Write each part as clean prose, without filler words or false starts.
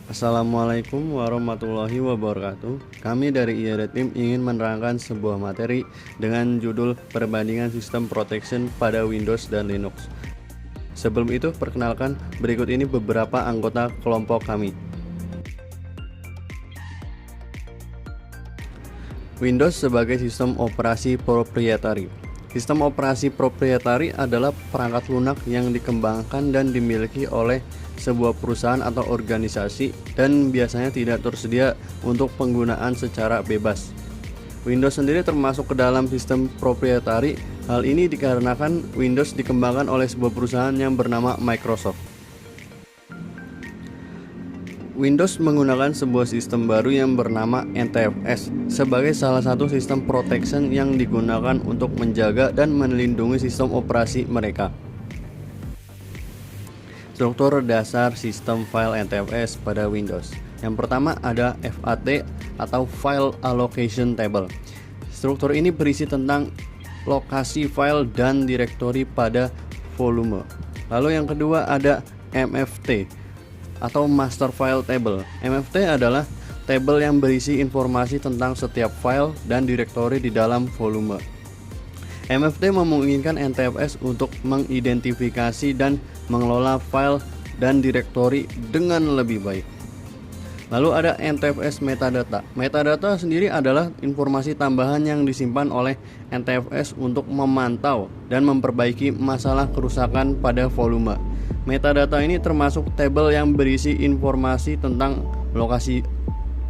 Assalamualaikum warahmatullahi wabarakatuh. Kami dari IAD Team ingin menerangkan sebuah materi dengan judul perbandingan sistem protection pada Windows dan Linux. Sebelum itu, perkenalkan berikut ini beberapa anggota kelompok kami. Windows sebagai sistem operasi proprietary. Sistem operasi proprietary adalah perangkat lunak yang dikembangkan dan dimiliki oleh sebuah perusahaan atau organisasi dan biasanya tidak tersedia untuk penggunaan secara bebas. Windows sendiri termasuk ke dalam sistem proprietary. Hal ini dikarenakan Windows dikembangkan oleh sebuah perusahaan yang bernama Microsoft. Windows menggunakan sebuah sistem baru yang bernama NTFS sebagai salah satu sistem protection yang digunakan untuk menjaga dan melindungi sistem operasi mereka. Struktur dasar sistem file NTFS pada Windows. Yang pertama ada FAT atau File Allocation Table. Struktur ini berisi tentang lokasi file dan direktori pada volume. Lalu yang kedua ada MFT atau Master File Table. MFT adalah tabel yang berisi informasi tentang setiap file dan direktori di dalam volume. MFT memungkinkan NTFS untuk mengidentifikasi dan mengelola file dan direktori dengan lebih baik. Lalu ada NTFS Metadata. Metadata sendiri adalah informasi tambahan yang disimpan oleh NTFS untuk memantau dan memperbaiki masalah kerusakan pada volume. Metadata ini termasuk tabel yang berisi informasi tentang lokasi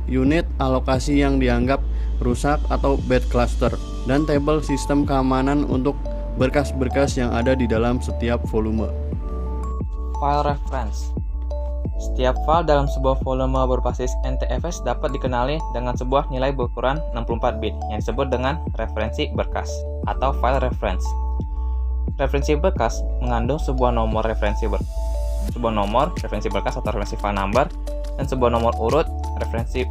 unit, alokasi yang dianggap rusak atau bad cluster, dan tabel sistem keamanan untuk berkas-berkas yang ada di dalam setiap volume. File reference. Setiap file dalam sebuah volume berbasis NTFS dapat dikenali dengan sebuah nilai berukuran 64 bit yang disebut dengan referensi berkas atau file reference. Referensi berkas mengandung sebuah nomor referensi berkas atau referensi file number, dan sebuah nomor urut referensi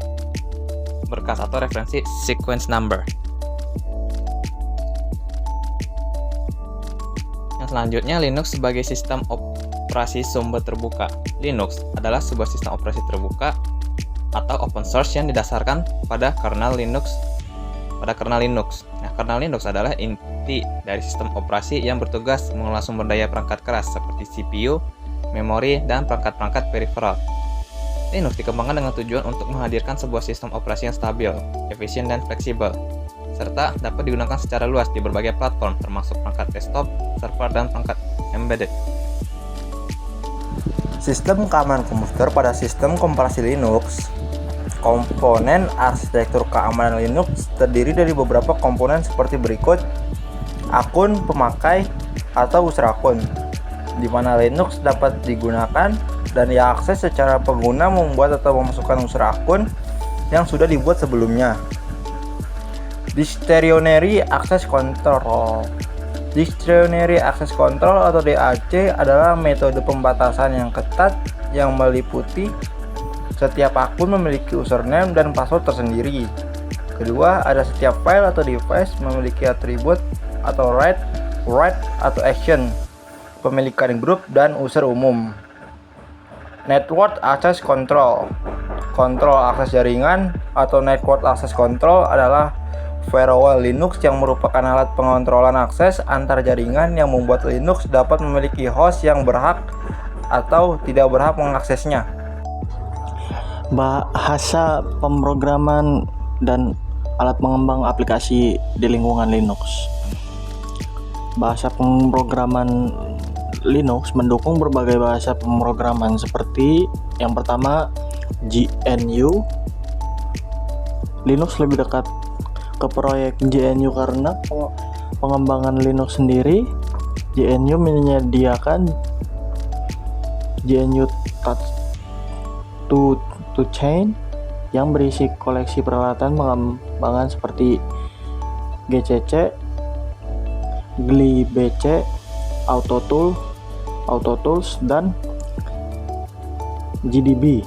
berkas atau referensi sequence number. Yang selanjutnya, Linux sebagai sistem operasi sumber terbuka. Linux adalah sebuah sistem operasi terbuka atau open source yang didasarkan pada kernel Linux. Nah, kernel Linux adalah inti dari sistem operasi yang bertugas mengelola sumber daya perangkat keras seperti CPU, memori, dan perangkat-perangkat peripheral. Linux dikembangkan dengan tujuan untuk menghadirkan sebuah sistem operasi yang stabil, efisien, dan fleksibel, serta dapat digunakan secara luas di berbagai platform termasuk perangkat desktop, server, dan perangkat embedded. Sistem keamanan komputer pada sistem kompilasi Linux. Komponen arsitektur keamanan Linux terdiri dari beberapa komponen seperti berikut: akun pemakai atau user akun, di mana Linux dapat digunakan dan diakses secara pengguna membuat atau memasukkan user akun yang sudah dibuat sebelumnya. Dictionary Access Control. Dictionary Access Control atau DAC adalah metode pembatasan yang ketat yang meliputi setiap akun memiliki username dan password tersendiri. Kedua, ada setiap file atau device memiliki atribut atau right, atau action, pemilikan grup, dan user umum. Network Access Control. Kontrol akses jaringan atau Network Access Control adalah firewall Linux yang merupakan alat pengontrolan akses antar jaringan yang membuat Linux dapat memiliki host yang berhak atau tidak berhak mengaksesnya. Bahasa pemrograman dan alat pengembang aplikasi di lingkungan Linux. Bahasa pemrograman Linux mendukung berbagai bahasa pemrograman seperti yang pertama GNU. Linux lebih dekat ke proyek GNU karena pengembangan Linux sendiri. GNU menyediakan GNU Touch to Chain yang berisi koleksi peralatan pengembangan seperti GCC, glibc, Autotools, dan GDB.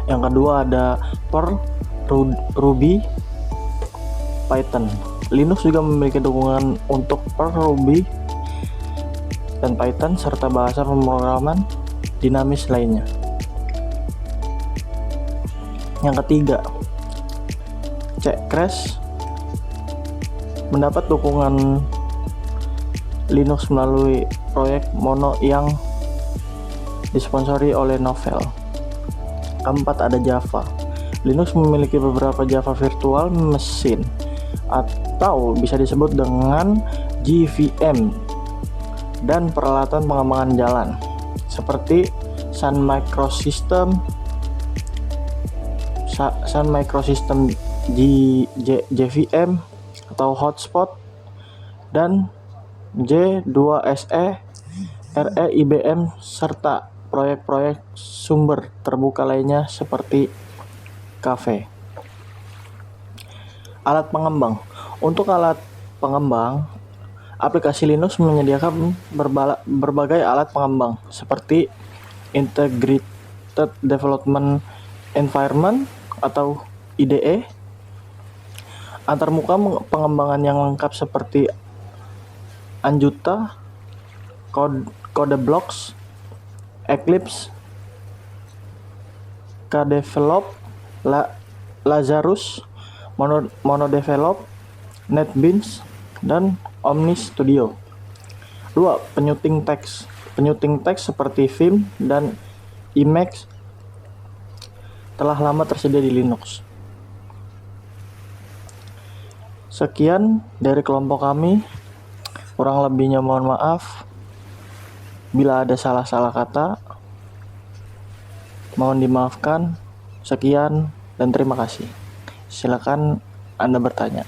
Yang kedua ada Perl, Ruby, Python. Linux juga memiliki dukungan untuk Perl, Ruby, dan Python serta bahasa pemrograman dinamis lainnya. Yang ketiga, CCrash mendapat dukungan Linux melalui proyek Mono yang disponsori oleh Novell. Keempat, ada Java. Linux memiliki beberapa Java virtual machine atau bisa disebut dengan JVM dan peralatan pengembangan jalan seperti Sun Microsystem JVM atau Hotspot dan J2SE RE IBM serta proyek-proyek sumber terbuka lainnya seperti Cafe. Alat pengembang. Untuk alat pengembang, aplikasi Linux menyediakan berbagai alat pengembang seperti Integrated Development Environment atau IDE, antarmuka pengembangan yang lengkap seperti Anjuta, Codeblocks, Eclipse, Kdevelop, Lazarus, Monodevelop, NetBeans, dan Omni Studio. 2. Penyuting teks. Penyuting teks seperti Vim dan Emacs telah lama tersedia di Linux. Sekian dari kelompok kami. Kurang lebihnya mohon maaf. Bila ada salah-salah kata, mohon dimaafkan. Sekian dan terima kasih. Silakan Anda bertanya.